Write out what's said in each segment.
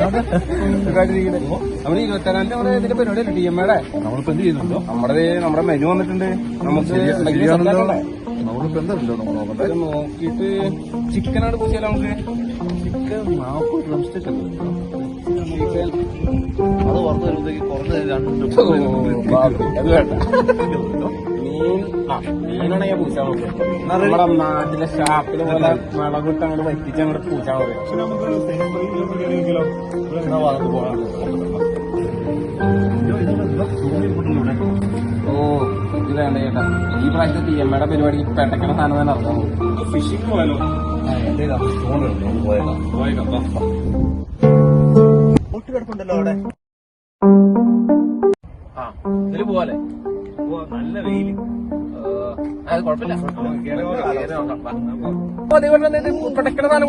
നമ്മുടെ 24 നമ്മുടെ ഇതിന്റെ പരിപാടിയല്ലേ TMA-യുടെ? നമ്മളിപ്പോ എന്ത് ചെയ്യുന്നുണ്ടോ? നമ്മുടെ മെനു വന്നിട്ടുണ്ട്. നമുക്ക് നമ്മളിപ്പോ എന്തല്ലോ നമ്മൾ നോക്കട്ടെ. നോക്കിയിട്ട് ചിക്കനാണ് പൂശിയാലോ നമുക്ക്. ചിക്കൻ 40 ഡ്രംസ്റ്റിക് അല്ലേ? അത് പുറത്ത് വരുമ്പോഴത്തേക്ക് കുറഞ്ഞ 2 അത് വേണ്ട. മീനാണ് ഞാൻ പൂശാൻ നോക്കുക. നമ്മുടെ നാട്ടിലെ ഷാപ്പിൽ പോലെ മുളകിട്ട് അങ്ങോട്ട് വറ്റിച്ച് അങ്ങോട്ട് പൂശാൻ പറയും. ഓ ഇത് വേണ്ട ചേട്ടാ. ഈ പ്രാവശ്യത്തെ TMA-യുടെ പരിപാടിക്ക് പെട്ടക്കണ സാധനം തന്നെ ഇറങ്ങാൻ പോകും. ഫിഷിംഗ് പോയാലോ? കിടപ്പുണ്ടല്ലോ അവിടെ. ആ ഇതില് പോവാല്ലേ? നല്ല വെയില്. അത് കുഴപ്പമില്ല. അതേപോലെ തന്നെ പെട്ടക്കണ സാധനം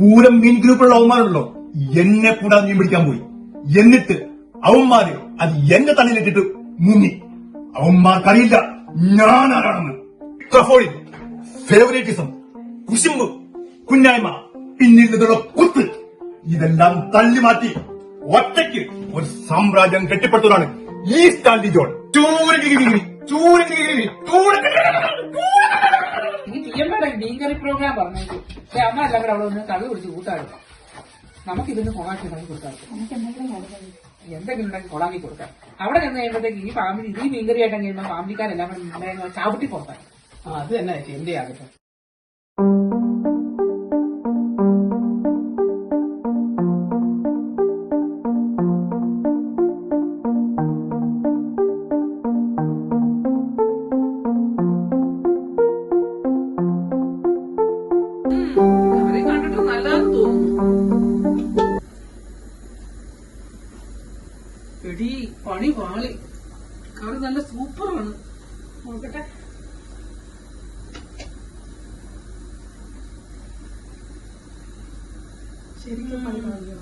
പൂരം മീൻ ഗ്രൂപ്പുള്ള അവന്മാരുണ്ടല്ലോ, എന്നെ കൂടാതെ മീൻ പിടിക്കാൻ പോയി. എന്നിട്ട് അവന്മാര് അത് എന്റെ തലയിലിട്ടിട്ട് മുങ്ങി. അവന്മാർക്കറിയില്ല ഞാൻ ആരാണെന്ന്. ഫേവറേറ്റിസം, കുശുമ്പ്, കുഞ്ഞായ്മ, പിന്നിരുന്നതുള്ള കുത്ത്, ഇതെല്ലാം തള്ളി മാറ്റി ഒറ്റയ്ക്ക് ഒരു സാമ്രാജ്യം കെട്ടിപ്പടുത്തതാണ് ഈ സ്റ്റാൻലി ജോൺ. മീൻകറി പ്രോഗ്രാം പറഞ്ഞേക്കും. പക്ഷെ അമ്മ എല്ലാം കൂടെ അവിടെ ഒന്ന് കവി പിടിച്ച് കൂട്ടാടും. നമുക്കിതൊന്ന് കൊളാക്കി ഉണ്ടാക്കി കൊടുക്കാം. എന്തെങ്കിലും ഉണ്ടാക്കി കൊളാക്കി കൊടുക്കാം. അവിടെ നിന്ന് കഴിയുമ്പോഴത്തേക്ക് ഈ ഫാമിലി ഈ മീൻകറി ആയിട്ട് കഴിയുമ്പോൾ ഫാമിലിക്കാരെല്ലാം കൂടെ ചവിട്ടി പുറത്തായി. അത് തന്നെ എന്റെ ആകട്ടെ. എടി പണി പാളി. കറി നല്ല സൂപ്പറാണ്. നോക്കട്ടെ. ശരിക്കും പണി പാളിയോ?